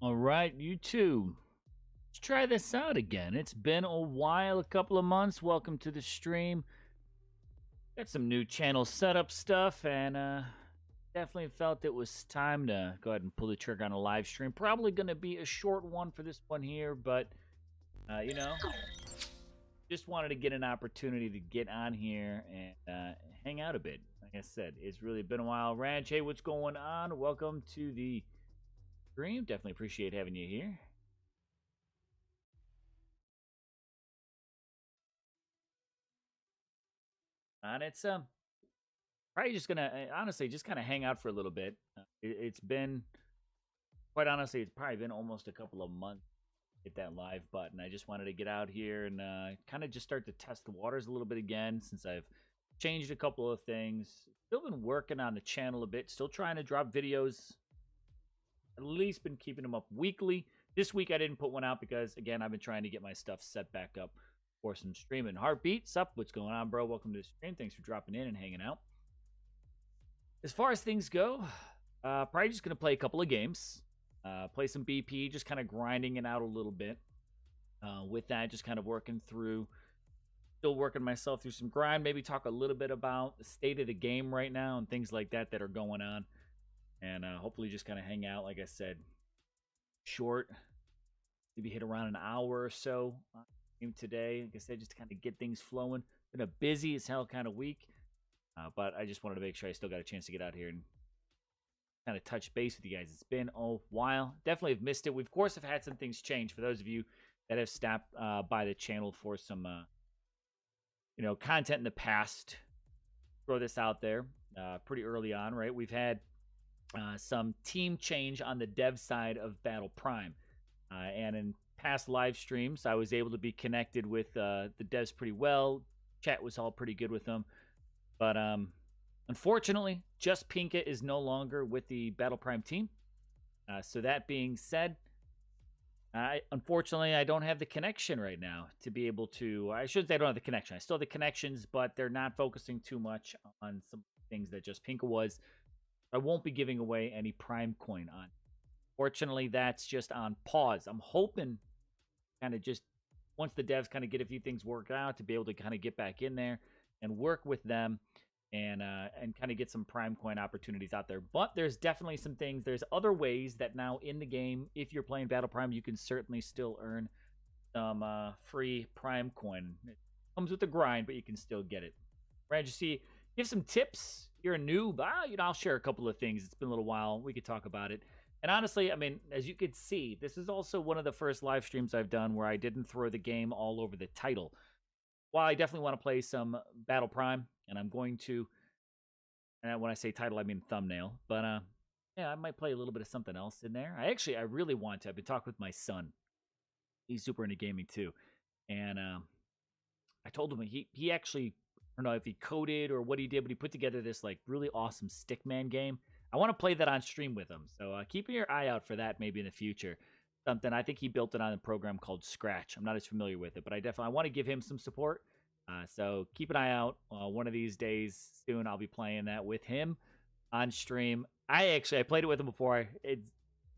All right, you too. Let's try this out again. It's been a while, a couple of months. Welcome to the stream. Got some new channel setup stuff, and definitely felt it was time to go ahead and pull the trigger on a live stream. Probably going to be a short one for this one here, but you know, just wanted to get an opportunity to get on here and hang out a bit. Like I said, it's really been a while. Ranch, hey, what's going on? Welcome to the stream. Definitely appreciate having you here. And it's probably just gonna honestly just kind of hang out for a little bit. It's been quite honestly, it's probably been almost a couple of months. Hit that live button. I just wanted to get out here and kind of just start to test the waters a little bit again since I've changed a couple of things. Still been working on the channel a bit. Still trying to drop videos. At least been keeping them up weekly. This week I didn't put one out because again I've been trying to get my stuff set back up for some streaming. Heartbeat, sup? What's going on, bro? Welcome to the stream. Thanks for dropping in and hanging out. As far as things go, probably just going to play a couple of games. Play some BP, just kind of grinding it out a little bit. With that, just kind of working through, still working myself through some grind. Maybe talk a little bit about the state of the game right now and things like that that are going on. And hopefully just kind of hang out, like I said, short. Maybe hit around an hour or so today. Like I said, just to kind of get things flowing. Been a busy as hell kind of week. But I just wanted to make sure I still got a chance to get out here and kind of touch base with you guys. It's been a while. Definitely have missed it. We, of course, have had some things change. For those of you that have stopped by the channel for some, content in the past, throw this out there pretty early on, right? We've had some team change on the dev side of Battle Prime. And in past live streams, I was able to be connected with the devs pretty well. Chat was all pretty good with them. But unfortunately, Just Pinka is no longer with the Battle Prime team. So that being said, unfortunately, I don't have the connection right now to be able to. I shouldn't say I don't have the connection. I still have the connections, but they're not focusing too much on some things that Just Pinka was. I won't be giving away any Prime coin on. Fortunately, that's just on pause. I'm hoping kind of just once the devs kind of get a few things worked out to be able to kind of get back in there and work with them and kind of get some Prime coin opportunities out there. But there's definitely some things. There's other ways that now in the game, if you're playing Battle Prime, you can certainly still earn some free Prime coin. It comes with the grind, but you can still get it. Brad, you see, give some tips. You're a noob. I'll share a couple of things. It's been a little while. We could talk about it. And honestly, I mean, as you could see, this is also one of the first live streams I've done where I didn't throw the game all over the title. While I definitely want to play some Battle Prime, and I'm going to, and when I say title, I mean thumbnail, but yeah, I might play a little bit of something else in there. I really want to. I've been talking with my son. He's super into gaming too. And I told him he actually, I don't know if he coded or what he did, but he put together this like really awesome Stickman game. I want to play that on stream with him. So keep your eye out for that maybe in the future. Something I think he built it on a program called Scratch. I'm not as familiar with it, but I want to give him some support. So keep an eye out. One of these days soon, I'll be playing that with him on stream. I played it with him before. It's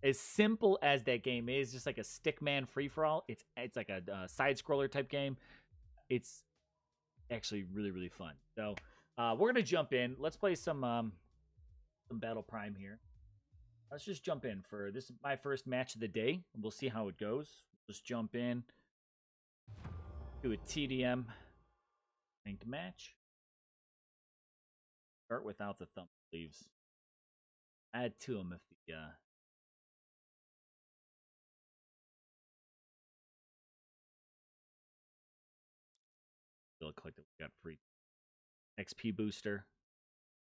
as simple as that game is, just like a Stickman free for all. It's like a side scroller type game. It's actually really really fun. So we're gonna jump in. Let's play some Battle Prime here. Let's just jump in for this is my first match of the day. We'll see how it goes. Just jump in to a TDM ranked match. Start without the thumb sleeves. Add to them if the click that we got free XP booster.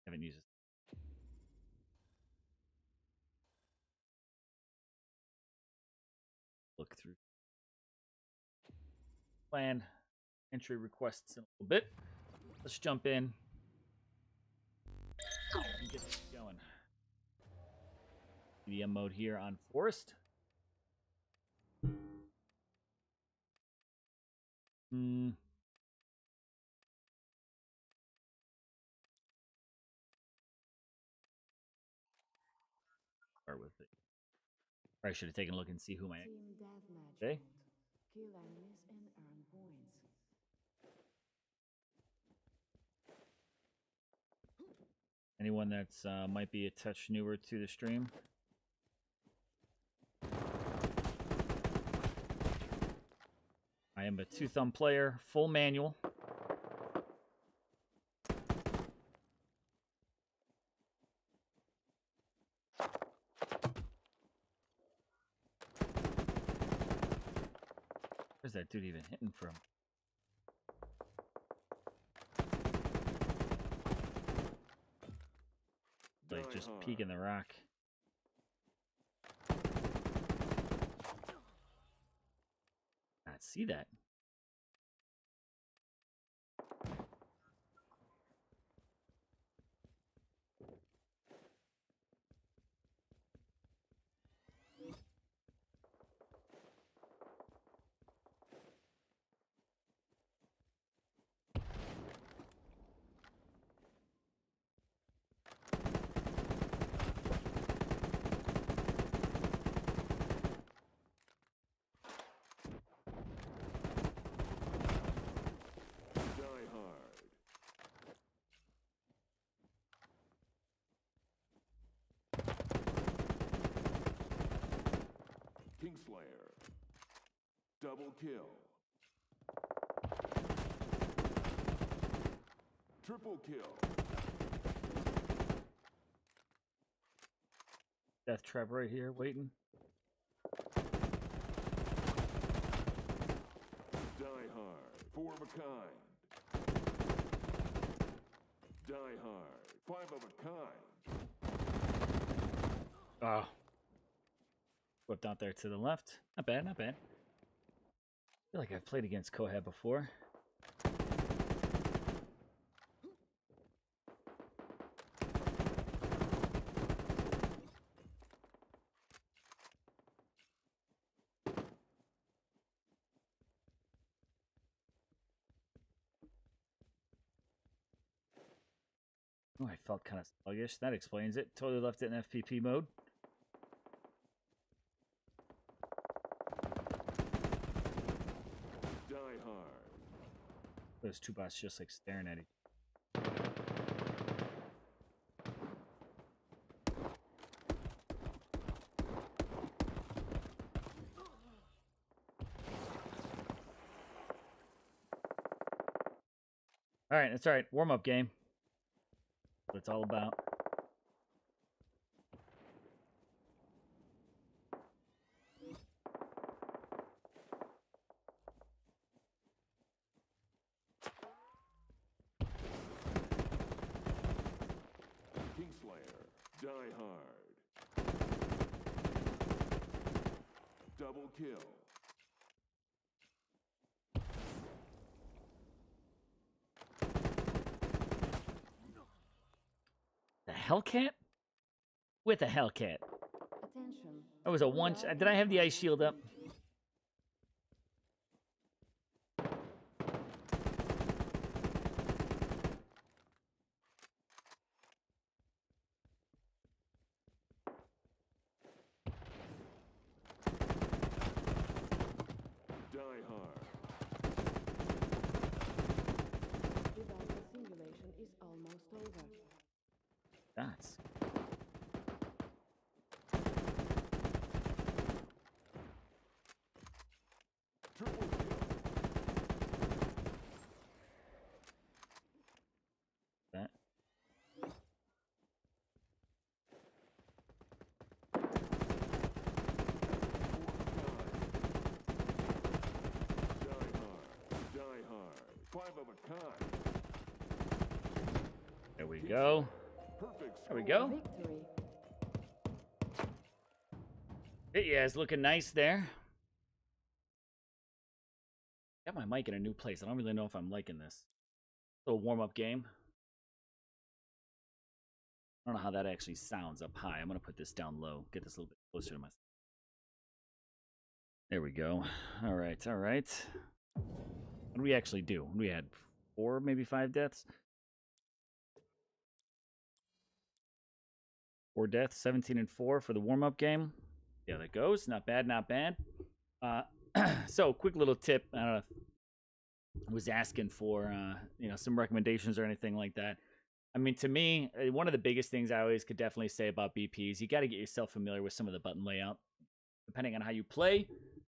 Haven't used it. Look through plan entry requests in a little bit. Let's jump in and get this going. TDM mode here on Forest. Start with it. Probably should have taken a look and see who my Team deathmatch today. mode. Kill enemies and earn points. Anyone that's might be a touch newer to the stream. I am a two-thumb player, full manual. Where's that dude even hitting from? Like just peeking the rock. Not see that. Kingslayer. Double kill. Triple kill. Death trap right here, waiting. Die hard. Four of a kind. Die hard. Five of a kind. Oh. Whipped out there to the left. Not bad, not bad. I feel like I've played against Cohab before. Oh, I felt kind of sluggish. That explains it. Totally left it in FPP mode. Die hard. Those two bots just like staring at each. All right, that's all right. Warm-up game. What it's all about. Kingslayer. Die hard. Double kill. The Hellcat? With a Hellcat. Attention. That was a one. Did I have the ice shield up? Die hard. The battle simulation is almost over. That's. Triple kill. That. Die hard. Five of a kind. There we go. Perfect. There we go. Victory. Yeah, it's looking nice there. Got my mic in a new place. I don't really know if I'm liking this. Little warm-up game. I don't know how that actually sounds up high. I'm going to put this down low. Get this a little bit closer to myself. There we go. All right, all right. What do we actually do? We had 4, maybe 5 deaths. 4 deaths, 17 and 4 for the warm-up game. Yeah, that goes. Not bad, not bad. So, quick little tip. I don't know if I was asking for, some recommendations or anything like that. I mean, to me, one of the biggest things I always could definitely say about BP is you got to get yourself familiar with some of the button layout. Depending on how you play,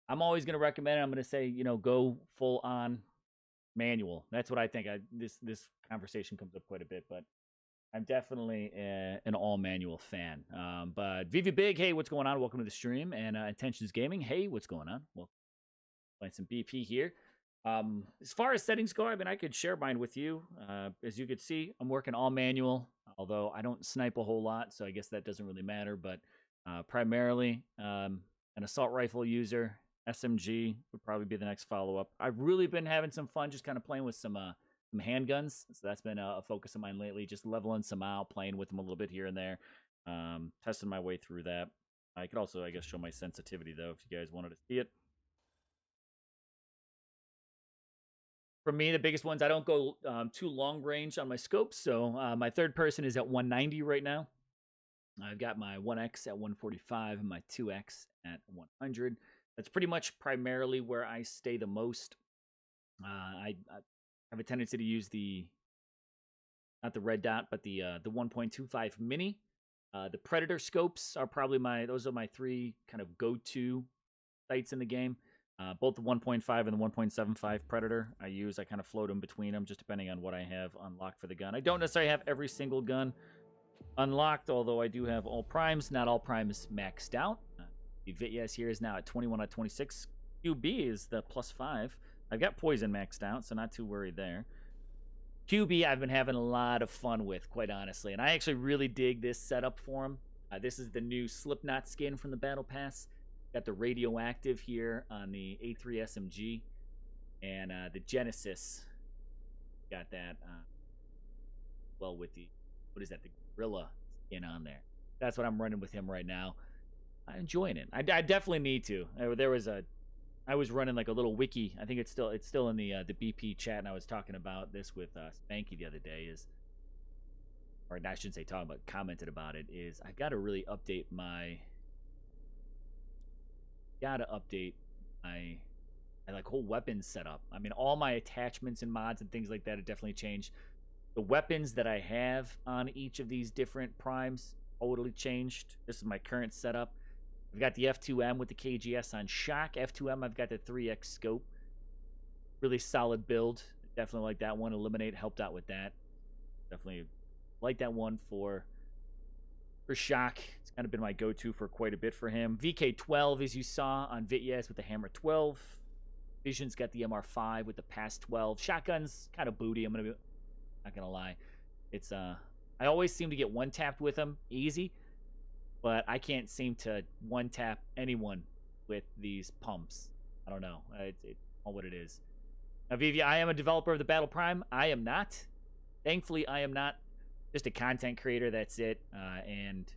I'm always going to recommend it. I'm going to say, go full on manual. That's what I think. This conversation comes up quite a bit, but I'm definitely an all manual fan. But VV Big, hey, what's going on? Welcome to the stream. And Intentions Gaming, hey, what's going on? Well, playing some BP here. As far as settings go, I mean, I could share mine with you. As you could see, I'm working all manual, although I don't snipe a whole lot, so I guess that doesn't really matter. But primarily, an assault rifle user. SMG would probably be the next follow-up. I've really been having some fun just kind of playing with some handguns. So that's been a focus of mine lately, just leveling some out, playing with them a little bit here and there, testing my way through that. I could also, I guess, show my sensitivity, though, if you guys wanted to see it. For me, the biggest ones, I don't go too long range on my scopes. So my third person is at 190 right now. I've got my 1X at 145 and my 2X at 100. That's pretty much primarily where I stay the most. I have a tendency to use not the red dot, but the 1.25 mini. The Predator scopes are probably those are my three kind of go-to sights in the game. Both the 1.5 and the 1.75 Predator I kind of float them between them, just depending on what I have unlocked for the gun. I don't necessarily have every single gun unlocked, although I do have all primes. Not all primes maxed out. The VITYAS here is now at 21 out of 26. QB is the +5. I've got Poison maxed out, so not too worried there. QB I've been having a lot of fun with, quite honestly, and I actually really dig this setup for him. This is the new Slipknot skin from the Battle Pass. Got the radioactive here on the A3 SMG, and the Genesis got that well with the, what is that, the Gorilla skin on there. That's what I'm running with him right now. I'm enjoying it. I definitely need to. I was running like a little wiki. I think it's still in the BP chat, and I was talking about this with Spanky the other day. Or I shouldn't say talking about, commented about it. Is I've got to really update my. Like whole weapons setup. I mean, all my attachments and mods and things like that have definitely changed. The weapons that I have on each of these different primes totally changed. This is my current setup. I've got the F2M with the KGS on shock. F2M, I've got the 3X scope. Really solid build. Definitely like that one. Eliminate helped out with that. Definitely like that one for shock. It's kind of been my go-to for quite a bit for him. VK12, as you saw on VITYAS with the Hammer 12. Vision's got the MR5 with the Pass 12. Shotgun's kind of booty. Not gonna lie. It's I always seem to get one-tapped with him easy, but I can't seem to one-tap anyone with these pumps. I don't know. It's all what it is. Now, Vivi, I am a developer of the Battle Prime. I am not. Thankfully, I am not. Just a content creator, that's it. And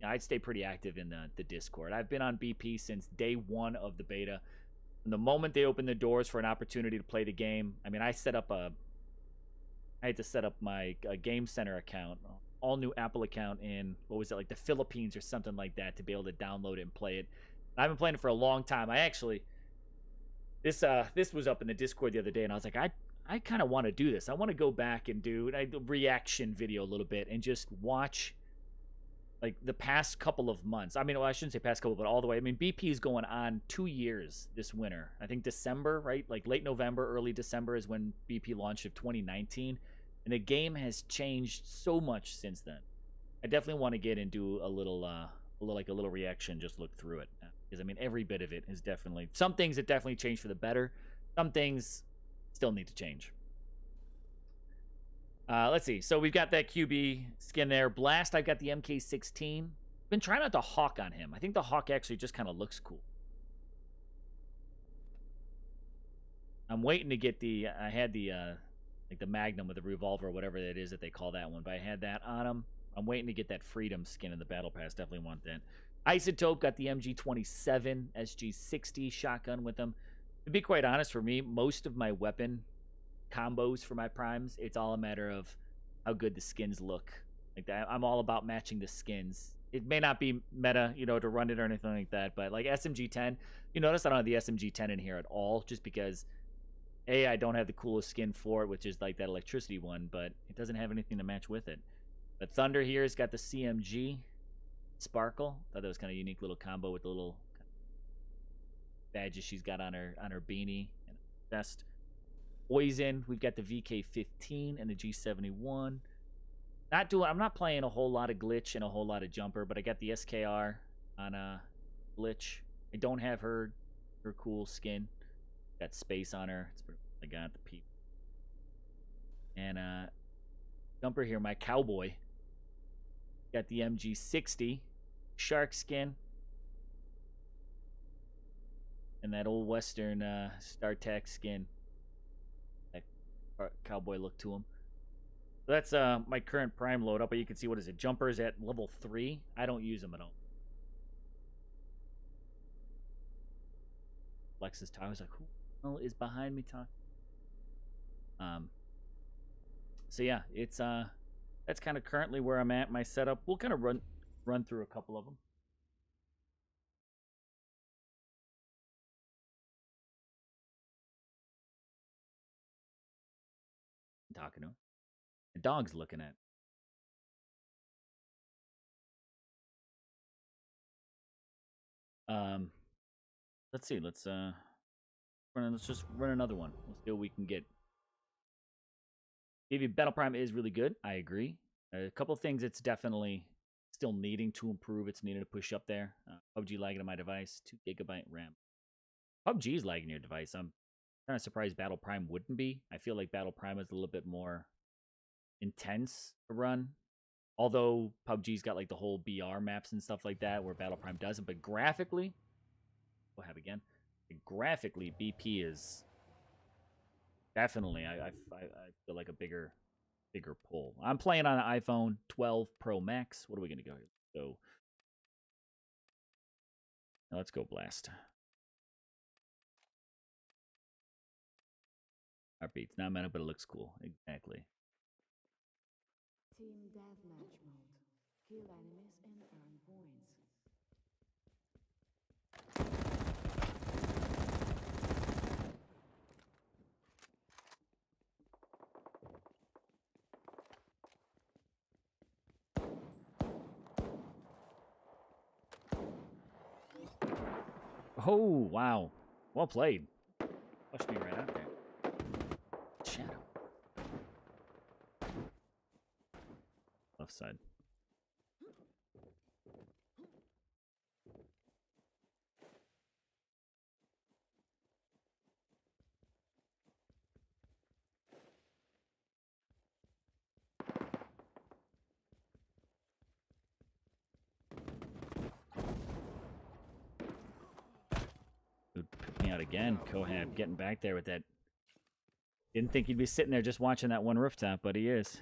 I'd stay pretty active in the Discord. I've been on BP since day one of the beta. From the moment they opened the doors for an opportunity to play the game, I mean, I had to set up my Game Center account, all new Apple account in, what was it, like the Philippines or something like that, to be able to download it and play it. I've been playing it for a long time. This was up in the Discord the other day, and I was like, I kind of want to do this. I want to go back and do a reaction video a little bit and just watch like the past couple of months. I mean, well, I shouldn't say past couple, but all the way. I mean, BP is going on 2 years this winter. I think December, right? Like late November, early December is when BP launched of 2019. And the game has changed so much since then. I definitely want to get and do a little reaction, just look through it. Because, I mean, every bit of it is definitely... Some things that definitely changed for the better. Some things still need to change. Let's see. So we've got that QB skin there. Blast, I've got the MK16. Been trying not to hawk on him. I think the hawk actually just kind of looks cool. I'm waiting to get the... I had the... like the Magnum with the revolver, or whatever it is that they call that one. But I had that on him. I'm waiting to get that Freedom skin in the Battle Pass. Definitely want that. Isotope got the MG27, SG60 shotgun with them. To be quite honest, for me, most of my weapon combos for my primes, it's all a matter of how good the skins look. Like that, I'm all about matching the skins It may not be meta, you know, to run it or anything like that, but like SMG-10, you notice I don't have the SMG-10 in here at all, just because I don't have the coolest skin for it, which is like that electricity one, but it doesn't have anything to match with it. But Thunder here has got the CMG Sparkle. Thought that was kind of a unique little combo with the little badges she's got on her beanie and vest. Poison, we've got the VK-15 and the G71. I'm not playing a whole lot of glitch and a whole lot of jumper, but I got the SKR on glitch. I don't have her cool skin. Got space on her. It's pretty much I got the peep. And jumper here, my cowboy. Got the MG60 shark skin. And that old Western StarTac skin. That cowboy look to him. So that's my current prime load up, but you can see, what is it? Jumpers at level 3. I don't use them at all. Lexus Towers like, who the hell is behind me talking? So yeah, it's that's kind of currently where I'm at. My setup. We'll kind of run through a couple of them. I'm talking to him. The dog's looking at. Let's see. Let's just run another one. Let's see what we can get. Maybe Battle Prime is really good. I agree. A couple of things it's definitely still needing to improve. It's needed to push up there. PUBG lagging on my device. 2 GB RAM. PUBG is lagging your device. I'm kind of surprised Battle Prime wouldn't be. I feel like Battle Prime is a little bit more intense to run. Although PUBG's got like the whole BR maps and stuff like that, where Battle Prime doesn't. But graphically, we'll have again. Graphically, BP is definitely. I feel like a bigger pull. I'm playing on an iPhone 12 Pro Max. What are we gonna go here? So now let's go blast. Heartbeat's not meta, but it looks cool. Exactly. Team Deathmatch mode. Kill enemies and earn points. Oh, wow. Well played. Pushed me right out there. Shadow. Left side. Pick me out again. Cohab getting back there with that. Didn't think he'd be sitting there just watching that one rooftop, but he is.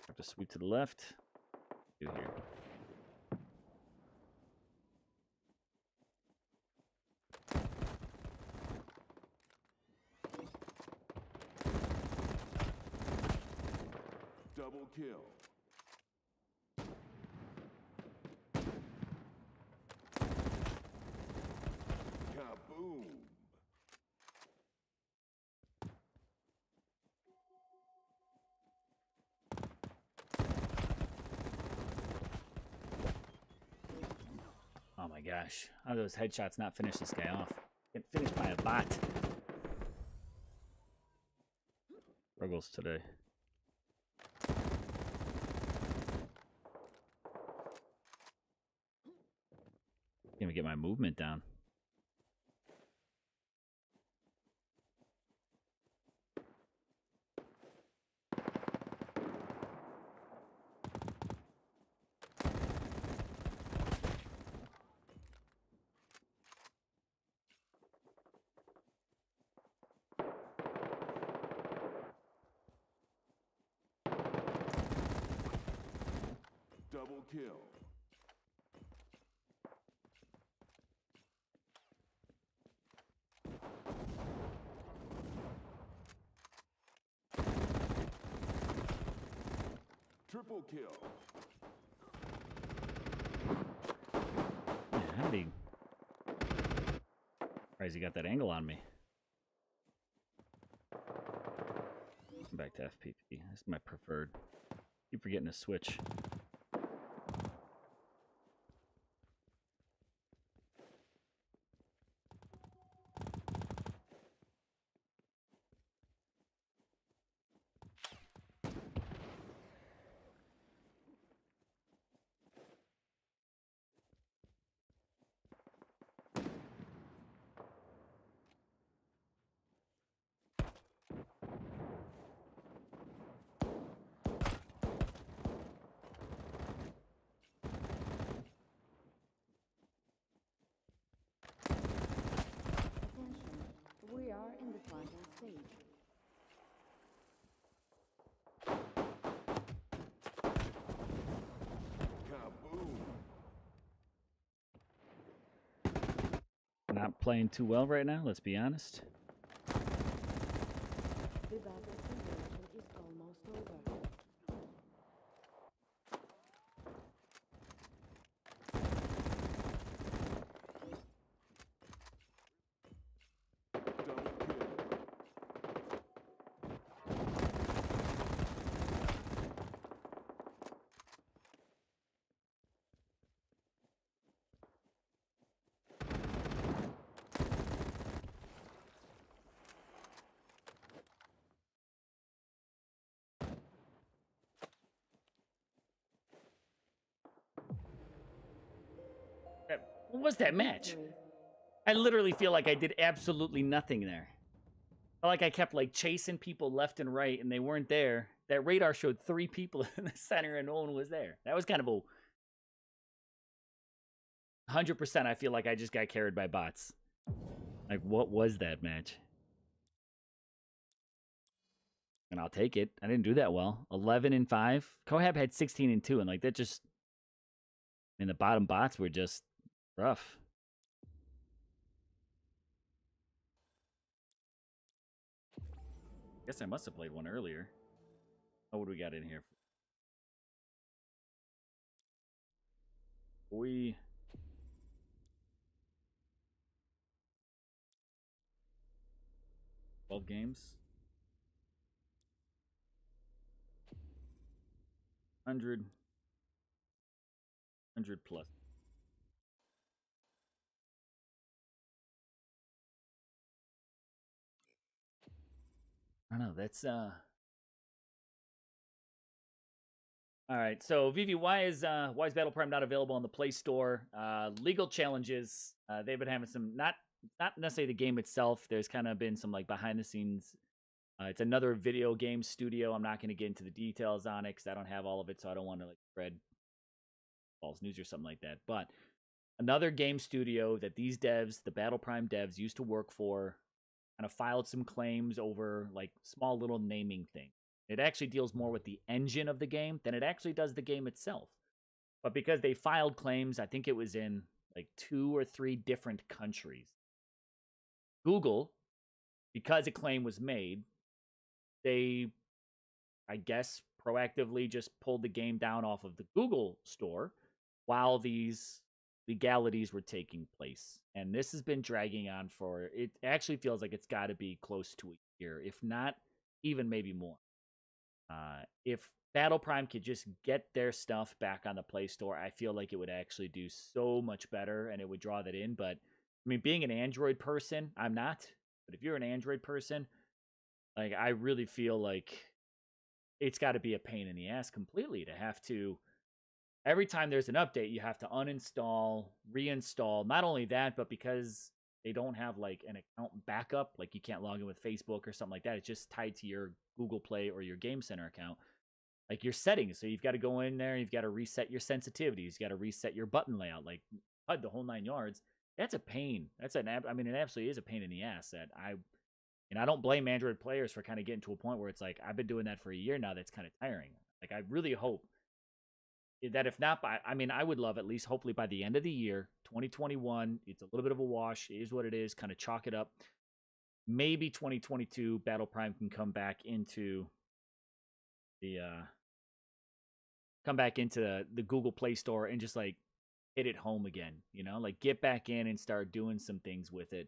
Have to sweep to the left. Do here. Double kill. Kaboom. Oh my gosh. How do those headshots not finish this guy off? Get finished by a bot. Struggles today. Can't even get my movement down. Double kill. Triple Triple kill. Yeah, how did he... Surprised he got that angle on me. Back to FPP. That's my preferred. Keep forgetting to switch. We are in the planting stage. Kaboom. Not playing too well right now, let's be honest. The battle simulation is almost over. Double kill. What was that match? Victory. I literally feel like I did absolutely nothing there. I felt like I kept like chasing people left and right and they weren't there. That radar showed 3 people in the center and no one was there. That was kind of a 100%. I feel like I just got carried by bots. Like, what was that match? And I'll take it. I didn't do that well. 11-5. Cohab had 16-2, and like that just. I mean, the bottom bots were just rough. Guess I must have played one earlier. Oh, what do we got in here? We 12 games. 100 plus. I don't know. That's all right. So Vivi, why is Battle Prime not available on the Play Store? Legal challenges. They've been having some not necessarily the game itself. There's kind of been some like behind the scenes. It's another video game studio. I'm not going to get into the details on it because I don't have all of it, so I don't want to like spread false news or something like that. But another game studio that these devs, the Battle Prime devs, used to work for, kind of filed some claims over like small little naming things. It actually deals more with the engine of the game than it actually does the game itself. But because they filed claims, I think it was in like 2 or 3 different countries. Google, because a claim was made, they, I guess, proactively just pulled the game down off of the Google store while these legalities were taking place. And this has been dragging on for, it actually feels like it's got to be close to a year, if not even maybe more. If Battle Prime could just get their stuff back on the Play Store, I feel like it would actually do so much better and it would draw that in. But I mean, being an Android person, I'm not. But if you're an Android person, like I really feel like it's got to be a pain in the ass completely to have to. Every time there's an update, you have to uninstall, reinstall. Not only that, but because they don't have like an account backup, like you can't log in with Facebook or something like that. It's just tied to your Google Play or your Game Center account. Like your settings. So you've got to go in there, you've got to reset your sensitivities, you've got to reset your button layout, like HUD, the whole 9 yards. That's a pain. It absolutely is a pain in the ass and I don't blame Android players for kind of getting to a point where it's like, I've been doing that for a year now. That's kind of tiring. Like, I really hope that if not by, I would love at least hopefully by the end of the year, 2021, it's a little bit of a wash. It is what it is. Kind of chalk it up. Maybe 2022 Battle Prime can come back into the come back into the Google Play Store and just like hit it home again, you know, like get back in and start doing some things with it.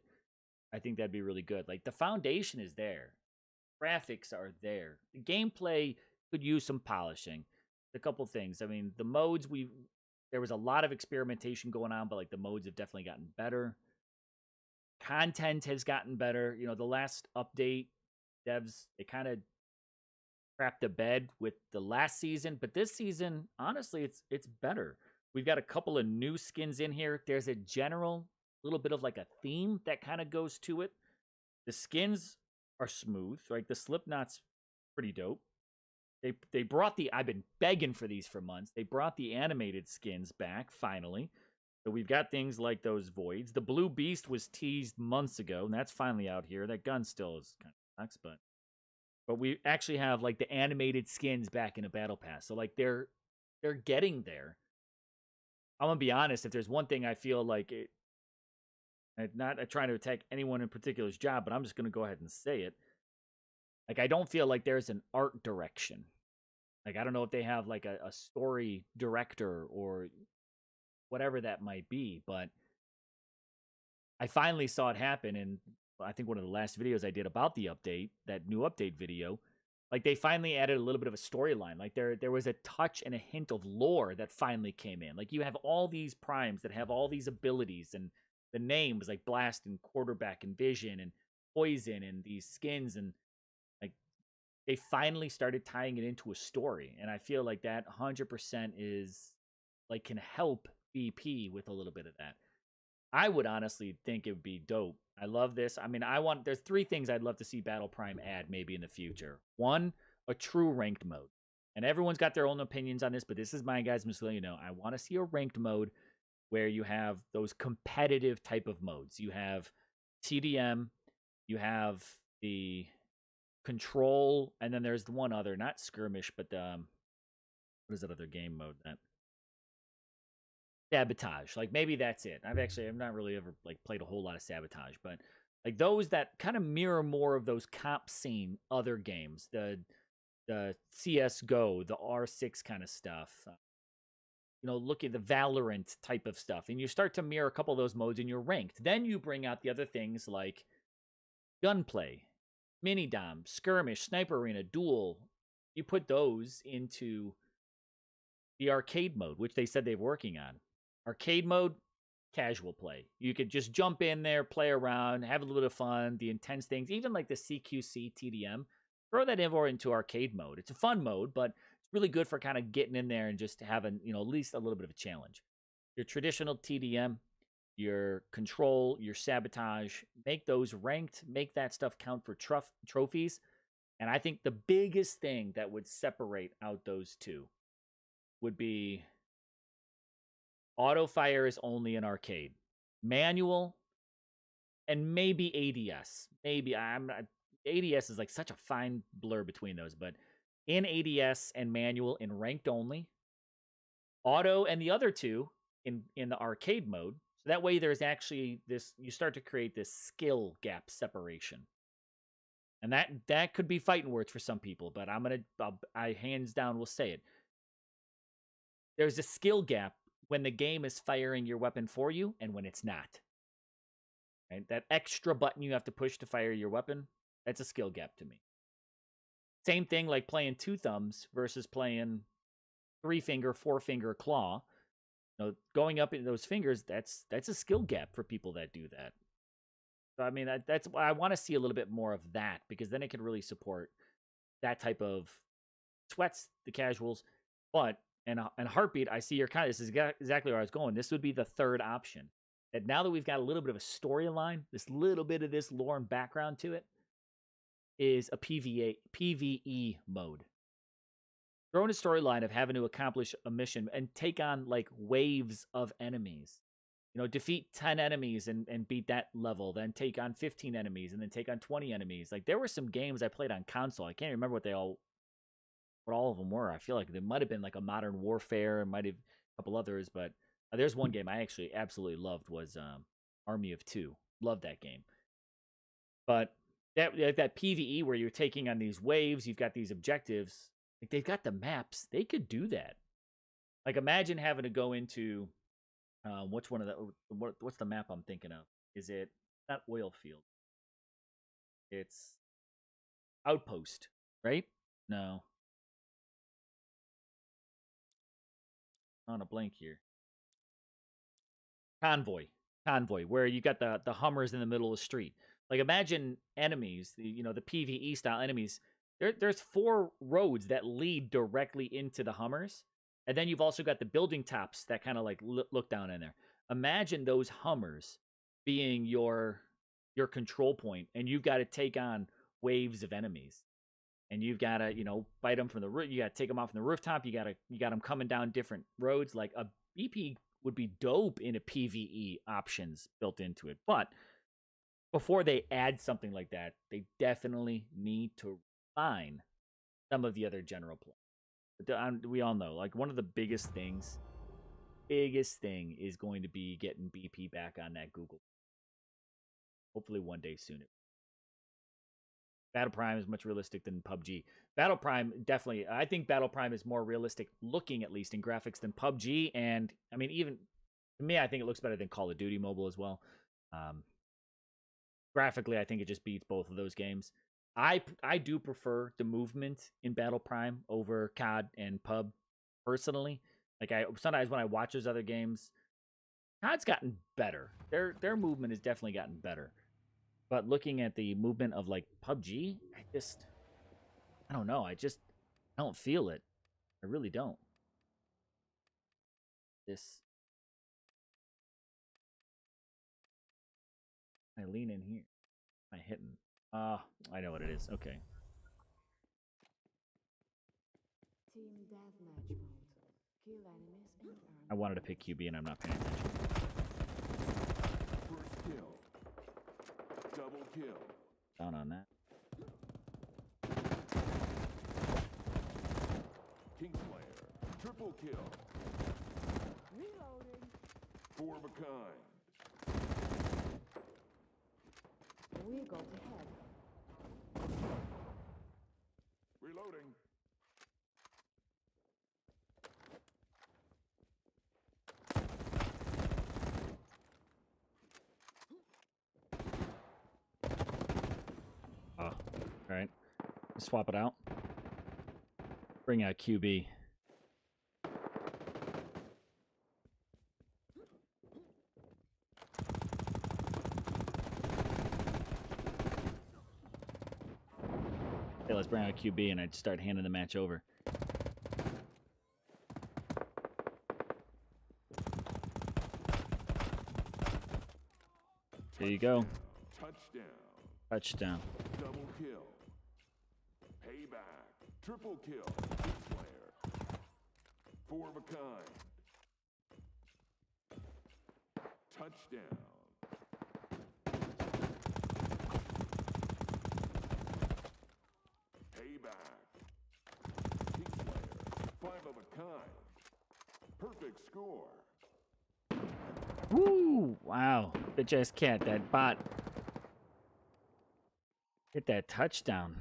I think that'd be really good. Like the foundation is there, graphics are there, the gameplay could use some polishing. A couple things. I mean, the modes there was a lot of experimentation going on, but like the modes have definitely gotten better. Content has gotten better. You know, the last update, devs they kind of crapped the bed with the last season, but this season, honestly, it's better. We've got a couple of new skins in here. There's a general little bit of like a theme that kind of goes to it. The skins are smooth, right? The Slipknot's pretty dope. They brought I've been begging for these for months. They brought the animated skins back finally. So we've got things like those voids. The Blue Beast was teased months ago, and that's finally out here. That gun still is kind of sucks, but we actually have like the animated skins back in a battle pass. So like they're getting there. I'm gonna be honest. If there's one thing I feel like I'm not trying to attack anyone in particular's job, but I'm just gonna go ahead and say it. Like I don't feel like there's an art direction. Like I don't know if they have like a story director or whatever that might be, but I finally saw it happen in I think one of the last videos I did about the update, that new update video. Like they finally added a little bit of a storyline. Like there was a touch and a hint of lore that finally came in. Like you have all these primes that have all these abilities and the names like Blast and Quarterback and Vision and Poison and these skins, and like they finally started tying it into a story. And I feel like that 100% is like can help BP with a little bit of that. I would honestly think it would be dope. I love this. I mean, there's 3 things I'd love to see Battle Prime add maybe in the future. 1, a true ranked mode. And everyone's got their own opinions on this, but this is mine, guys. I'm just letting you know. I want to see a ranked mode where you have those competitive type of modes. You have TDM, you have the control, and then there's the one other, not skirmish, but what is that other game mode that? Sabotage. Like maybe that's it. I've not really ever like played a whole lot of Sabotage, but like those that kind of mirror more of those comp scene other games, the CS:GO, the R6 kind of stuff. You know, look at the Valorant type of stuff, and you start to mirror a couple of those modes and you're ranked. Then you bring out the other things like gunplay, mini dom, skirmish, sniper arena, duel. You put those into the arcade mode, which they said they're working on. Arcade mode, casual play. You could just jump in there, play around, have a little bit of fun, the intense things, even like the CQC TDM. Throw that info into arcade mode. It's a fun mode, but it's really good for kind of getting in there and just having, you know, at least a little bit of a challenge. Your traditional TDM, your control, your sabotage, make those ranked, make that stuff count for trophies. And I think the biggest thing that would separate out those two would be auto fire is only in arcade, manual, and maybe ADS. Maybe I'm not. ADS is like such a fine blur between those, but in ADS and manual in ranked only, auto and the other two in the arcade mode. So that way there's actually this, you start to create this skill gap separation. And that could be fighting words for some people, but I hands down will say it. There's a skill gap when the game is firing your weapon for you and when it's not. Right? That extra button you have to push to fire your weapon, that's a skill gap to me. Same thing like playing 2 thumbs versus playing 3-finger, 4-finger claw. You know, going up in those fingers, that's a skill gap for people that do that. So I mean, that's why I want to see a little bit more of that, because then it can really support that type of sweats the casuals. But and Heartbeat, I see this is exactly where I was going. This would be the third option. And now that we've got a little bit of a storyline, this little bit of this lore and background to it, is a PvE mode. Throw in a storyline of having to accomplish a mission and take on like waves of enemies. You know, defeat 10 enemies and beat that level, then take on 15 enemies, and then take on 20 enemies. Like there were some games I played on console. I can't remember what all of them were. I feel like there might have been like a Modern Warfare, and might have a couple others, but there's one game I actually absolutely loved was Army of Two. Loved that game. But that PvE where you're taking on these waves, you've got these objectives. Like they've got the maps. They could do that. Like, imagine having to go into what's one of the what's the map I'm thinking of? Is it not oil field? It's outpost, right? No, on a blank here. Convoy, where you got the Hummers in the middle of the street. Like, imagine enemies, the PvE style enemies. There's 4 roads that lead directly into the Hummers, and then you've also got the building tops that kind of like look down in there. Imagine those Hummers being your control point, and you've got to take on waves of enemies, and you've got to fight them from the roof. You got to take them off from the rooftop. You got them coming down different roads. Like, a BP would be dope in a PvE options built into it. But before they add something like that, they definitely need to refine some of the other general play. We all know, like, one of the biggest thing is going to be getting BP back on that Google. Hopefully one day soon. Battle Prime is much realistic than PUBG. Battle Prime, definitely. I think Battle Prime is more realistic looking, at least, in graphics than PUBG. And, I mean, even to me, I think it looks better than Call of Duty Mobile as well. Graphically, I think it just beats both of those games. I do prefer the movement in Battle Prime over COD and PUB, personally. Like, sometimes when I watch those other games, COD's gotten better. Their movement has definitely gotten better. But looking at the movement of, like, PUBG, I don't know. I don't feel it. I really don't. I lean in here. Am I hitting? I know what it is. Okay. Team deathmatch mode. Kill enemies and earn. I wanted to pick QB and I'm not paying attention. First kill. Double kill. Down on that. Kingslayer. Triple kill. Reloading. 4 of a kind. We got ahead. Reloading. Oh, all right. Swap it out. Bring out QB. Okay, let's bring out QB and I'd start handing the match over. There you go. Touchdown. Touchdown. Double kill. Payback. Triple kill. Kingslayer. 4 of a kind. Touchdown. Payback. Kingslayer. 5 of a kind. Perfect score. Woo! Wow. Bitch ass cat, that bot. Hit that touchdown.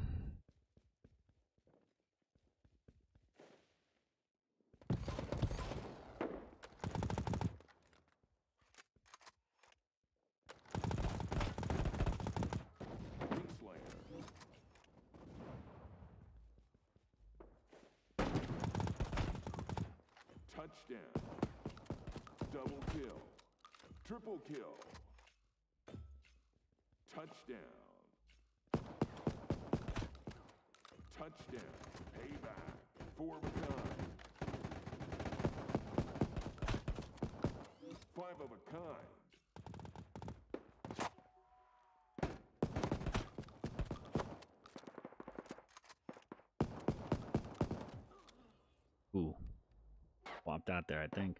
Touchdown. Double kill. Triple kill. Touchdown. Touchdown. Payback. 4 of a kind. 5 of a kind. Ooh. Swapped out there, I think.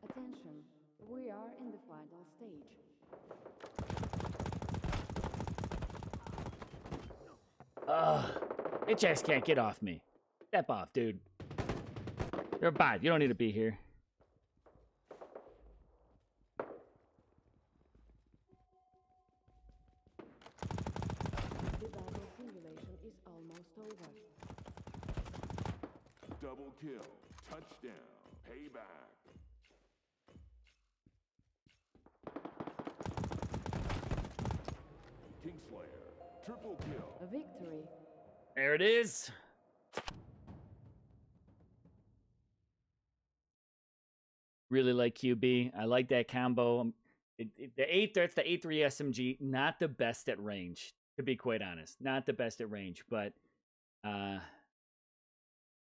Attention. We are in the final stage. Bitch ass can't get off me. Step off, dude. You're a bot. You don't need to be here. The battle simulation is almost over. Double kill. Touchdown. Payback. Kingslayer. Triple kill. A victory. There it is. Really like QB. I like that combo. That's the A3 SMG. Not the best at range, to be quite honest. Not the best at range, but all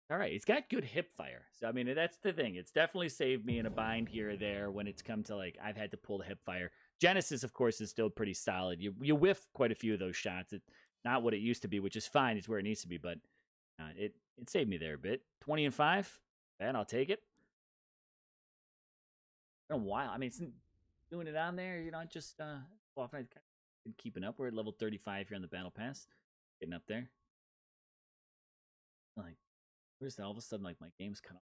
right. It's got good hip fire. So I mean, that's the thing. It's definitely saved me in a bind here or there when it's come to like I've had to pull the hip fire. Genesis, of course, is still pretty solid. You whiff quite a few of those shots. It's not what it used to be, which is fine. It's where it needs to be, but it saved me there a bit. 20-5, and I'll take it. Been a while. I mean, it's doing it on there, just often I've been keeping up. We're at level 35 here on the battle pass, getting up there. Like, where's that? All of a sudden, like my game's cut off.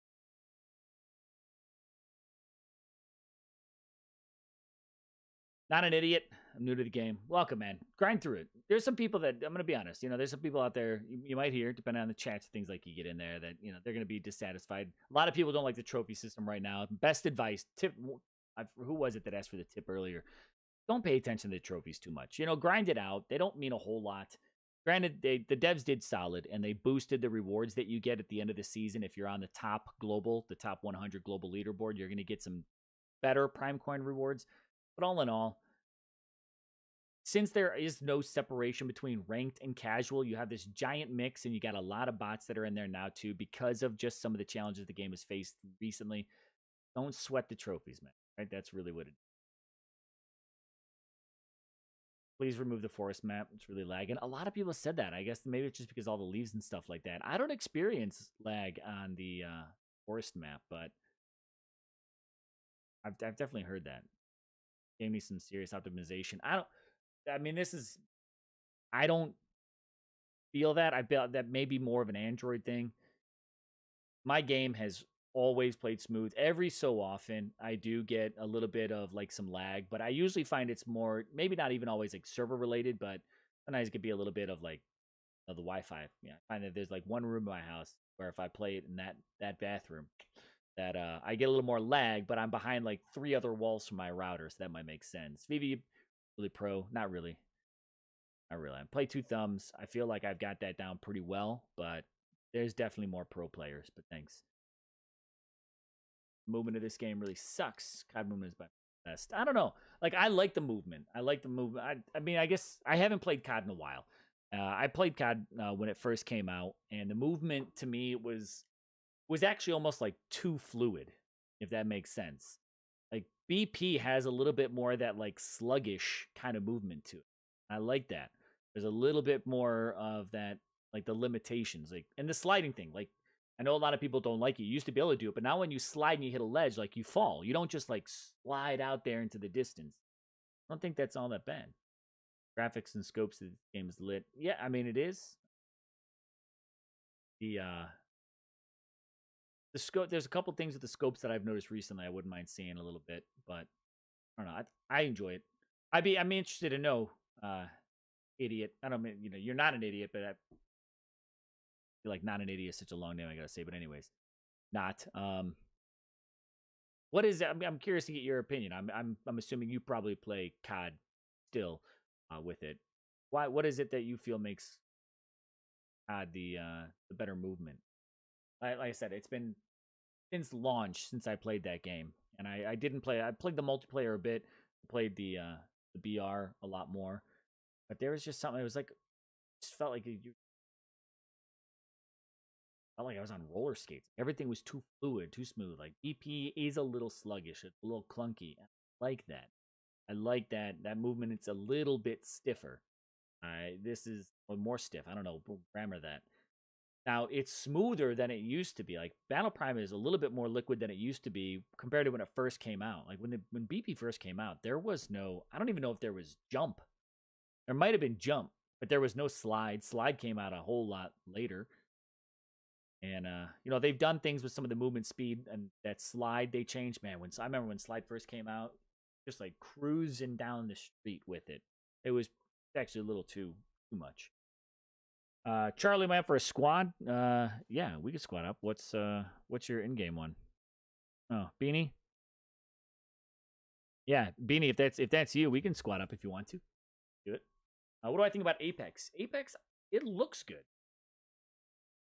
Not an idiot. I'm new to the game. Welcome, man. Grind through it. There's some people that, I'm going to be honest, there's some people out there you might hear, depending on the chats, things like you get in there, that, they're going to be dissatisfied. A lot of people don't like the trophy system right now. Best advice, tip, who was it that asked for the tip earlier? Don't pay attention to the trophies too much. Grind it out. They don't mean a whole lot. Granted, the devs did solid, and they boosted the rewards that you get at the end of the season. If you're on the top 100 global leaderboard, you're going to get some better Prime Coin rewards. But all in all, since there is no separation between ranked and casual, you have this giant mix, and you got a lot of bots that are in there now too because of just some of the challenges the game has faced recently. Don't sweat the trophies, man. Right? That's really what it is. Please remove the forest map. It's really lagging. A lot of people said that. I guess maybe it's just because all the leaves and stuff like that. I don't experience lag on the forest map, but I've definitely heard that. Gave me some serious optimization. I don't feel that. I feel that may be more of an Android thing. My game has always played smooth. Every so often, I do get a little bit of like some lag, but I usually find it's more, maybe not even always like server related, but sometimes it could be a little bit of like the Wi-Fi. Yeah, I find that there's like one room in my house where if I play it in that bathroom, that I get a little more lag, but I'm behind like 3 other walls from my router, so that might make sense. VV really pro, not really. Not really. I play 2 thumbs. I feel like I've got that down pretty well, but there's definitely more pro players, but thanks. Movement of this game really sucks. COD movement is my best. I don't know. Like, I like the movement. I mean, I guess I haven't played COD in a while. I played COD when it first came out, and the movement to me was actually almost like too fluid, if that makes sense. Like, BP has a little bit more of that like sluggish kind of movement to it. I like that. There's a little bit more of that, like the limitations, like, and the sliding thing. Like, I know a lot of people don't like it. You used to be able to do it, but now when you slide and you hit a ledge, like, you fall. You don't just like slide out there into the distance. I don't think that's all that bad. Graphics and scopes of the game is lit. Yeah, I mean, it is. The scope, there's a couple things with the scopes that I've noticed recently I wouldn't mind seeing a little bit, but I don't know. I enjoy it. I'm interested to know, idiot. I don't mean, you're not an idiot, but I feel like not an idiot is such a long name I gotta say. But anyways, not. What is that? I'm curious to get your opinion. I'm assuming you probably play COD still with it. Why? What is it that you feel makes COD the better movement? Like I said, it's been since launch since I played that game, and I didn't play. I played the multiplayer a bit. Played the BR a lot more, but there was just something. It was like, just felt like felt like I was on roller skates. Everything was too fluid, too smooth. Like, BP is a little sluggish, it's a little clunky. I like that. I like that movement. It's a little bit stiffer. This is more stiff. I don't know, grammar that. Now, it's smoother than it used to be. Like, Battle Prime is a little bit more liquid than it used to be compared to when it first came out. Like, when BP first came out, there was no, I don't even know if there was jump. There might have been jump, but there was no slide. Slide came out a whole lot later. And, they've done things with some of the movement speed and that slide they changed. Man, I remember when slide first came out, just like cruising down the street with it. It was actually a little too much. Charlie went for a squad. Yeah, we could squad up. What's your in-game one? Oh, Beanie. Yeah, Beanie. If that's you, we can squad up if you want to. Do it. What do I think about Apex? Apex, it looks good.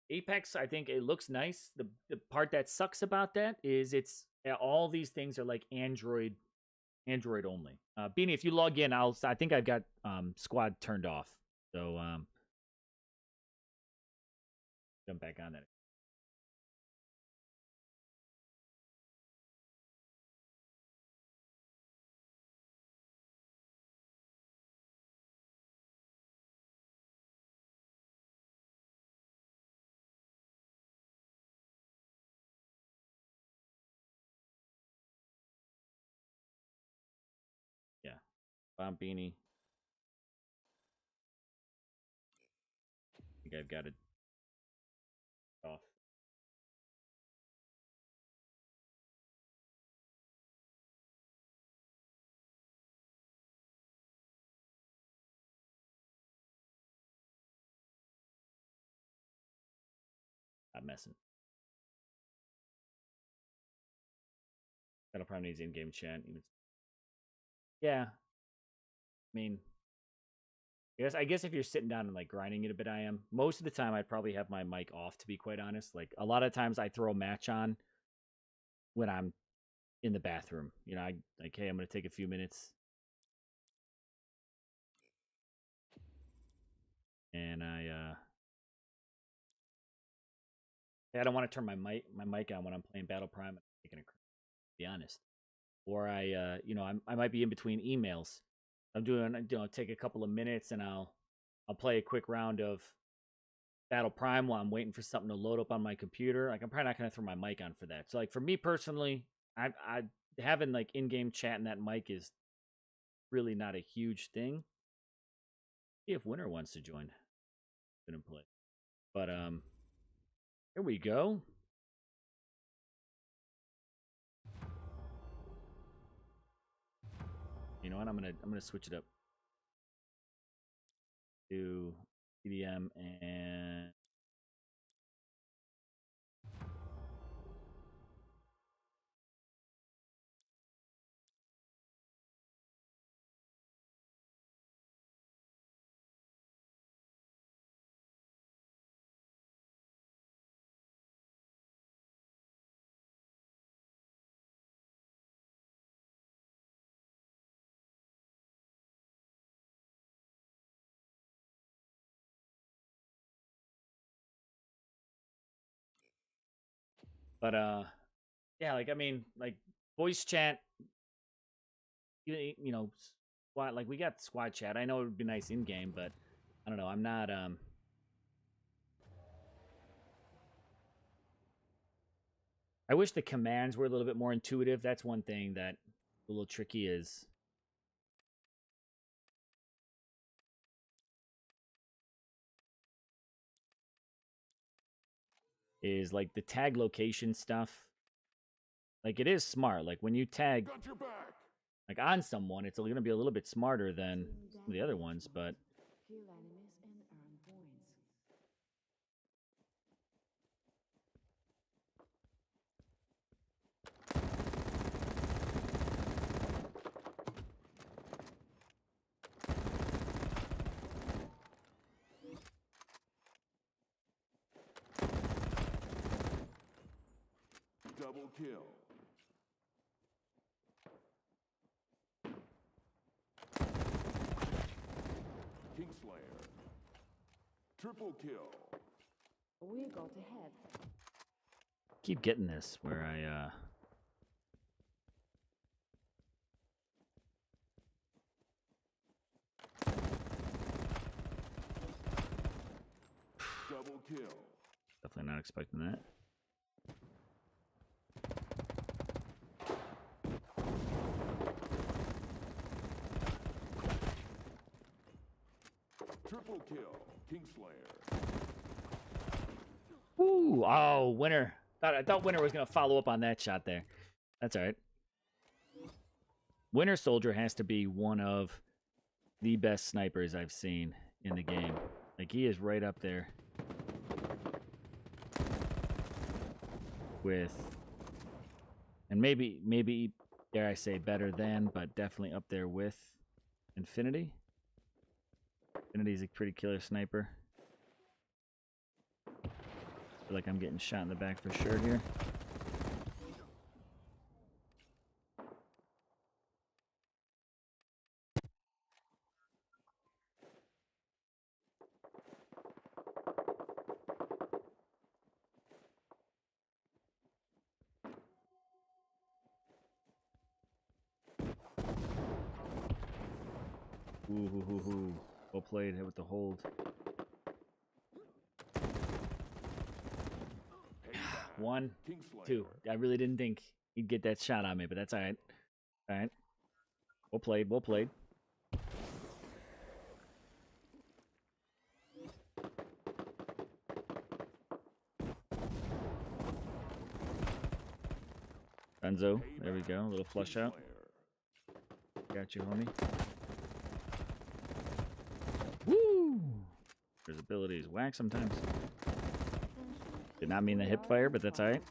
Apex, I think it looks nice. The part that sucks about that is it's all these things are like Android only. Beanie, if you log in, I think I've got squad turned off. So jump back on that. Yeah. Bomb Beanie. I think I've got it off. Not messing. That'll probably needs in-game chat. Yeah. I mean, I guess if you're sitting down and like grinding it a bit, I am. Most of the time, I'd probably have my mic off, to be quite honest. Like a lot of times, I throw a match on when I'm in the bathroom. You know, I like, hey, I'm gonna take a few minutes, and I don't want to turn my mic on when I'm playing Battle Prime. I'm taking a, to be honest, or I might be in between emails. I'm doing, take a couple of minutes, and I'll play a quick round of Battle Prime while I'm waiting for something to load up on my computer. Like I'm probably not gonna throw my mic on for that. So like for me personally, I having like in-game chat and that mic is really not a huge thing. See if Winner wants to join. Gonna play. But here we go. You know what? I'm gonna switch it up to EDM and yeah, like I mean, like voice chat, you know, squad, like we got squad chat. I know it would be nice in game, but I don't know. I'm not I wish the commands were a little bit more intuitive. That's one thing that a little tricky is like the tag location stuff. Like it is smart. Like when you tag like on someone, it's going to be a little bit smarter than some of the other ones, but Kill enemies and earn points. Double kill. Kingslayer. Triple kill. We got ahead. keep getting this where I Double kill. definitely not expecting that. Triple kill. Kingslayer. Ooh, oh, Winner. I thought Winner was going to follow up on that shot there. That's all right. Winter Soldier has to be one of the best snipers I've seen in the game. Like, he is right up there with, and maybe, dare I say, better than, but definitely up there with Infinity. Infinity's a pretty killer sniper. Feel like I'm getting shot in the back for sure here. Ooh. Well played, hit with the hold. One, two. I really didn't think he'd get that shot on me, but that's alright. Alright. Well played, well played. Enzo, there we go. A little flush out. Got you, homie. Woo! There's abilities whack sometimes. Did not mean the hip fire, but that's alright.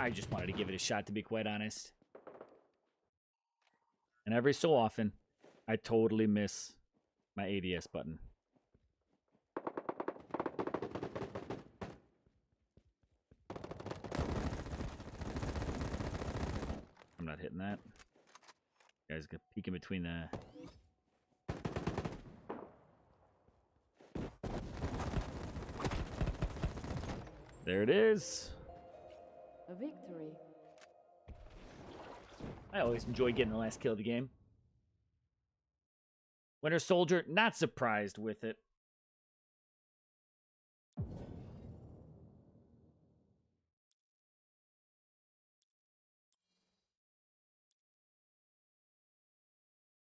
I just wanted to give it a shot, to be quite honest. And every so often, I totally miss my ADS button. I'm not hitting that. You guys got peeking between the... There it is. A victory. I always enjoy getting the last kill of the game. Winter Soldier, not surprised with it.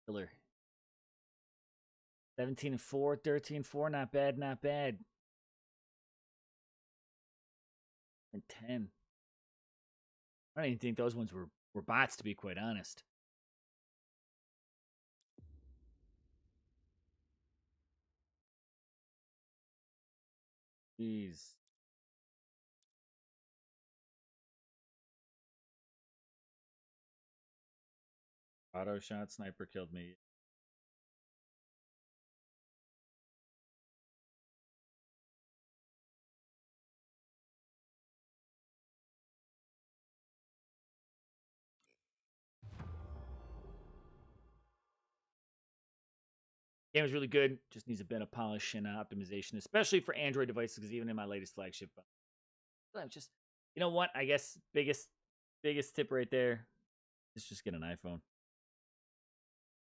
Killer. 17-4, 13-4, not bad, not bad. And 10. I don't even think those ones were bots, to be quite honest. Jeez. Auto shot, sniper killed me. Game is really good. Just needs a bit of polish and optimization, especially for Android devices, because even in my latest flagship phone, I'm just, you know what? I guess biggest tip right there is just get an iPhone.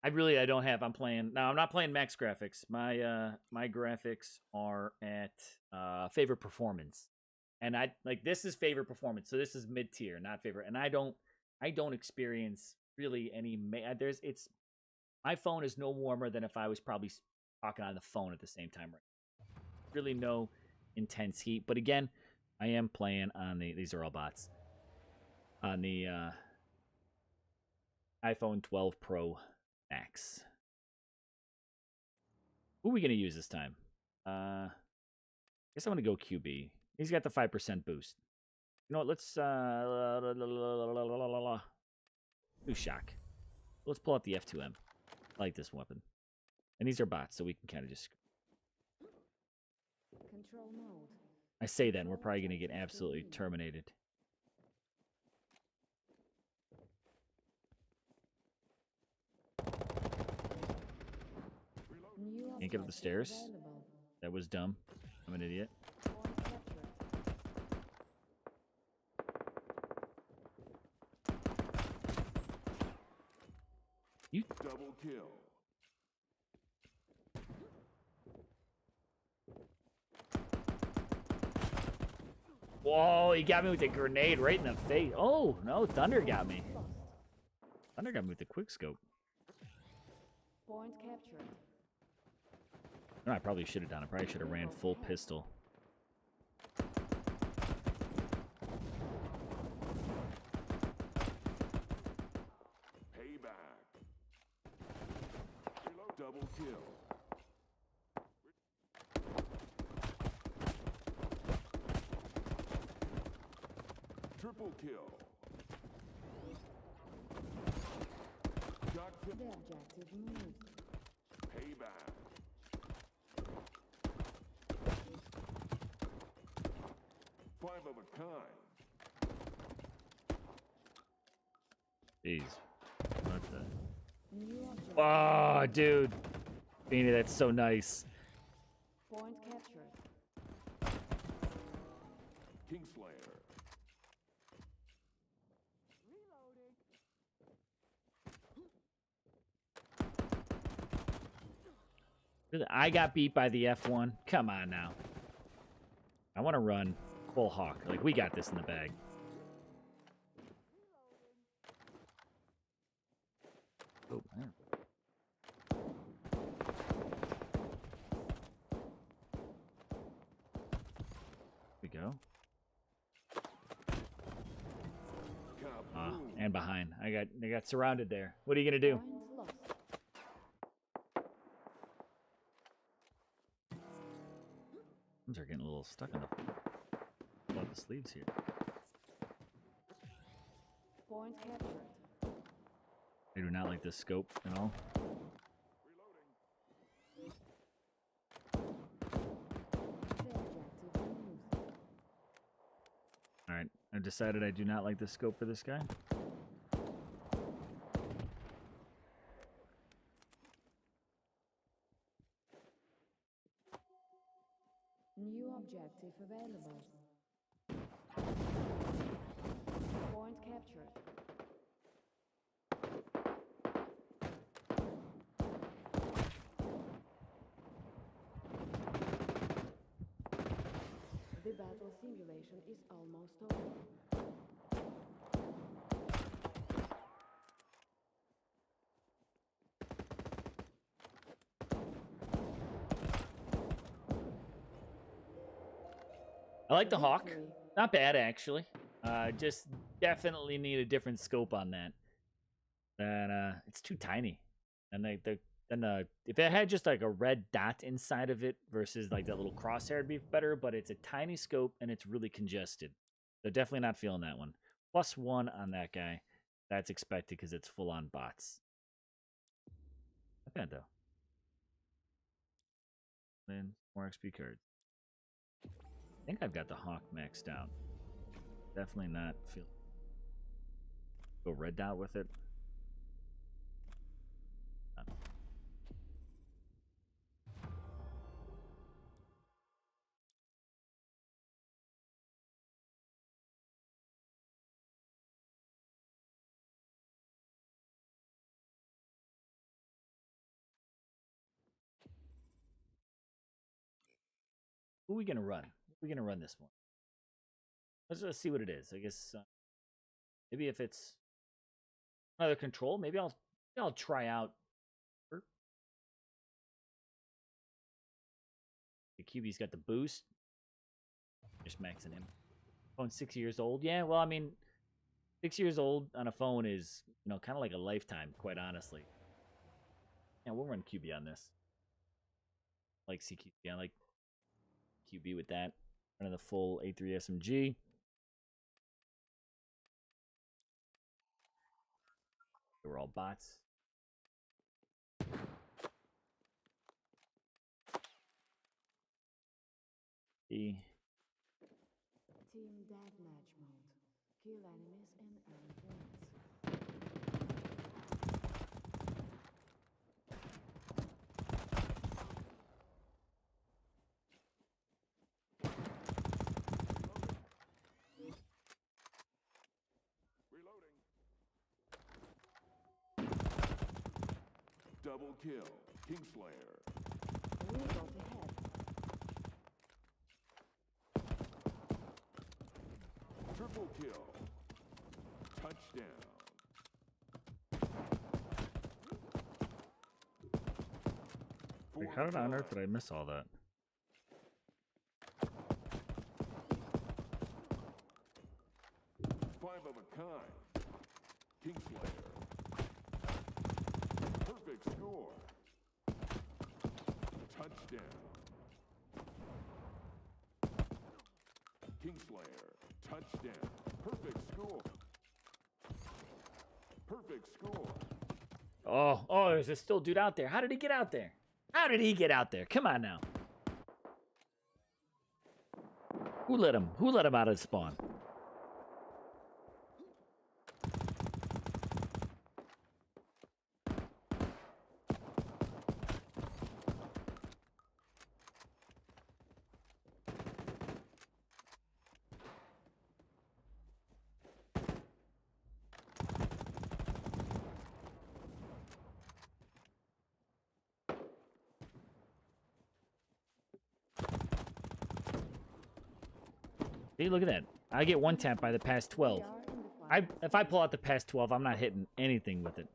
I don't have. I'm not playing max graphics. My graphics are at favorite performance, and this is favorite performance. So this is mid tier, not favorite. And I don't experience really any. My phone is no warmer than if I was probably talking on the phone at the same time. Right, really no intense heat. But again, I am playing on these are all bots on the iPhone 12 Pro Max. Who are we gonna use this time? I guess I'm gonna go QB. He's got the 5% boost. You know what? Let's do shock. Let's pull out the F2M. I like this weapon. And these are bots, so we can kind of just... Control mode. I say that, and we're probably going to get absolutely terminated. Can't get up the stairs. That was dumb. I'm an idiot. You double kill. Whoa, he got me with a grenade right in the face. Oh, no, Thunder got me. Thunder got me with the quick scope. Point captured. No, I probably should have done. I probably should have ran full pistol. Payback. Reload. Double kill. Triple kill. Shot kill. The objective moved. Payback. Five of a kind. Jeez. What the? New objective. Oh, dude. Beanie, that's so nice. Point captured. Kingslayer. I got beat by the F1. Come on now. I want to run full hawk. Like, we got this in the bag. Oh, man. Here we go. Kaboom. And behind. I got surrounded there. What are you gonna do? Point lost. These are getting a little stuck in the sleeves here. Point captured. I do not like this scope at all. The objective moved. All right, I've decided I do not like the scope for this guy. New objective available. Point captured. The battle simulation is almost over. I like the hawk. Victory. Not bad, actually. Just definitely need a different scope on that. And it's too tiny. And if it had just like a red dot inside of it versus like that little crosshair, it'd be better. But it's a tiny scope and it's really congested. So definitely not feeling that one. +1 on that guy. That's expected because it's full on bots. Not bad though. Then more XP cards. I think I've got the hawk maxed out. Definitely not feel. Go red dot with it. Who are we gonna run? Who are we gonna run this one? Let's see what it is. I guess maybe if it's another control, maybe I'll try out. The QB's got the boost. Just maxing him. Phone's 6 years old. Yeah, well, I mean, 6 years old on a phone is, kind of like a lifetime, quite honestly. Yeah, we'll run QB on this. I like CQB. I like QB with that. Running the full A3 SMG. They were all bots. E. Team deathmatch mode. Kill enemies and earn points. Reloading. Double kill. Kingslayer. We got ahead. Triple kill. Touchdown. Like, how on earth did I miss all that? Five of a kind. Kingslayer. Perfect score. Touchdown. Kingslayer. Touchdown. Perfect score. Perfect score. Oh, there's a still dude out there. How did he get out there? How did he get out there? Come on now. Who let him? Who let him out of the spawn? See, look at that. I get one tap by the past 12. If I pull out the past 12, I'm not hitting anything with it.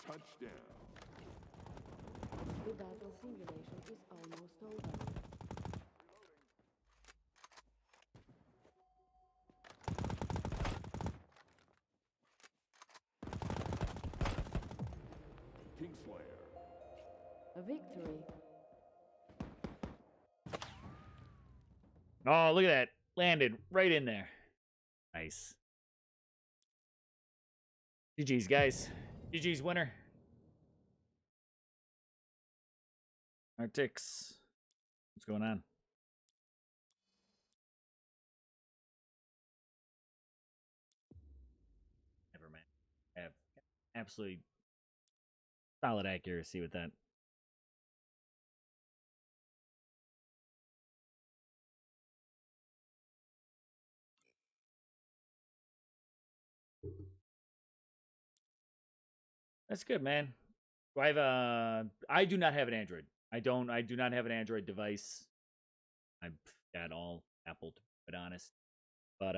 Touchdown. The battle simulation is almost over. Kingslayer. A victory. Oh, look at that. Landed right in there. Nice. GG's, guys. GG's winner. Artix. What's going on? Never mind. I have absolutely solid accuracy with that. That's good, man. Do I have a? I do not have an Android. I do not have an Android device. I've got all Apple, to be quite honest. But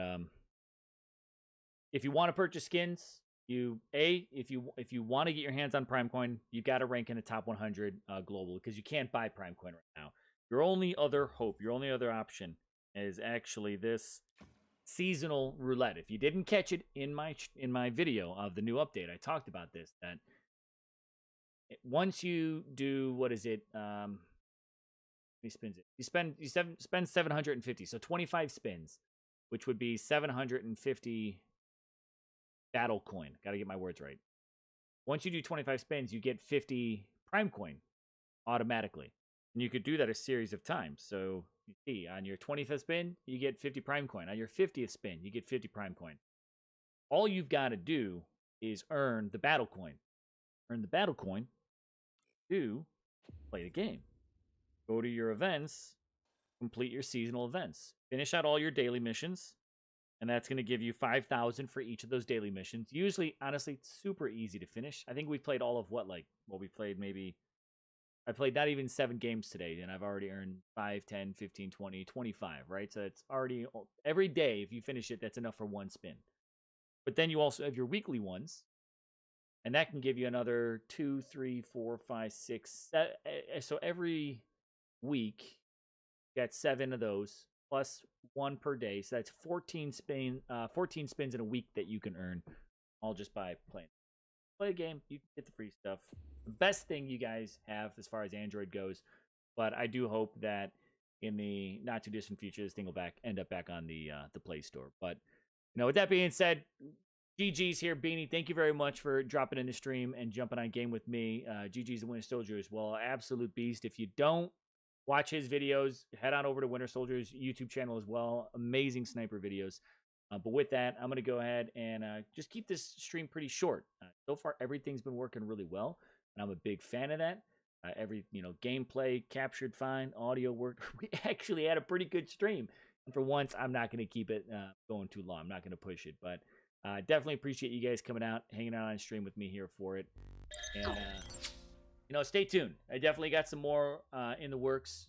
if you want to purchase skins, if you want to get your hands on Prime Coin, you got to rank in the top 100 global, because you can't buy Prime Coin right now. Your only other hope, your only other option, is actually this seasonal roulette. If you didn't catch it in my video of the new update, I talked about this, that once you do, what is it, he spins it, you spend 750, so 25 spins, which would be 750 battle coin. Gotta get my words right. Once you do 25 spins, you get 50 Prime Coin automatically, and you could do that a series of times. So you see, on your 25th spin, you get 50 Prime Coin. On your 50th spin, you get 50 Prime Coin. All you've got to do is earn the battle coin. Earn the battle coin to play the game. Go to your events, complete your seasonal events, finish out all your daily missions, and that's going to give you 5,000 for each of those daily missions. Usually, honestly, it's super easy to finish. I think we played all of we played maybe, I played not even 7 games today, and I've already earned 5, 10, 15, 20, 25, right? So it's already, every day, if you finish it, that's enough for one spin. But then you also have your weekly ones, and that can give you another 2, 3, 4, 5, 6. So every week, you got 7 of those, plus 1 per day. So that's 14 spins in a week that you can earn, all just by playing. Play a game, you get the free stuff. The best thing you guys have as far as Android goes. But I do hope that in the not too distant future, this thing will end up back on the Play Store. But with that being said, GG's here, Beanie. Thank you very much for dropping in the stream and jumping on game with me. GG's the Winter Soldier as well. Absolute beast. If you don't watch his videos, head on over to Winter Soldier's YouTube channel as well. Amazing sniper videos. But with that, I'm going to go ahead and just keep this stream pretty short. So far, everything's been working really well, and I'm a big fan of that. Every gameplay captured fine, audio worked. We actually had a pretty good stream. And for once, I'm not going to keep it going too long. I'm not going to push it, but definitely appreciate you guys coming out, hanging out on stream with me here for it. And stay tuned. I definitely got some more in the works.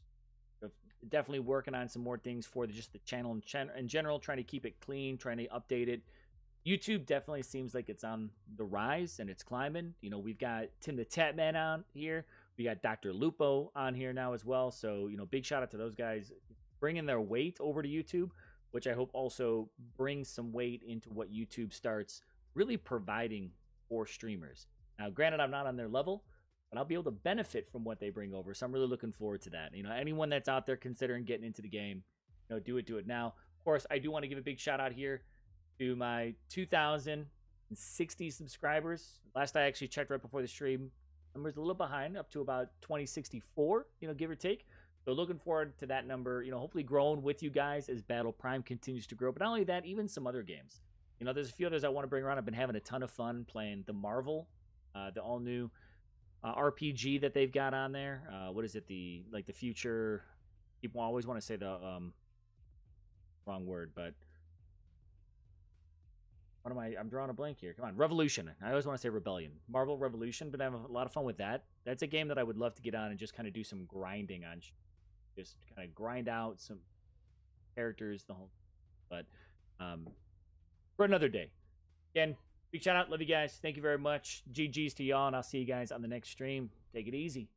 definitely working on some more things for just the channel in general, trying to keep it clean, trying to update it. YouTube definitely seems like it's on the rise and it's climbing. You know, we've got Tim the Tatman on here. We got Dr. Lupo on here now as well. So, you know, big shout out to those guys bringing their weight over to YouTube, which I hope also brings some weight into what YouTube starts really providing for streamers. Now, granted, I'm not on their level, but I'll be able to benefit from what they bring over. So I'm really looking forward to that. You know, anyone that's out there considering getting into the game, you know, do it now. Of course, I do want to give a big shout out here to my 2,060 subscribers. Last I actually checked right before the stream, number's a little behind, up to about 2064, you know, give or take. So looking forward to that number, you know, hopefully growing with you guys as Battle Prime continues to grow. But not only that, even some other games. You know, there's a few others I want to bring around. I've been having a ton of fun playing the Marvel, the all-new RPG that they've got on there. What is it? The future. People always want to say the wrong word, but what am I? I'm drawing a blank here. Come on, Revolution. I always want to say Rebellion. Marvel Revolution, but I have a lot of fun with that. That's a game that I would love to get on and just kind of do some grinding on. Just kind of grind out some characters, the whole. But for another day. Again, big shout out. Love you guys. Thank you very much. GG's to y'all, and I'll see you guys on the next stream. Take it easy.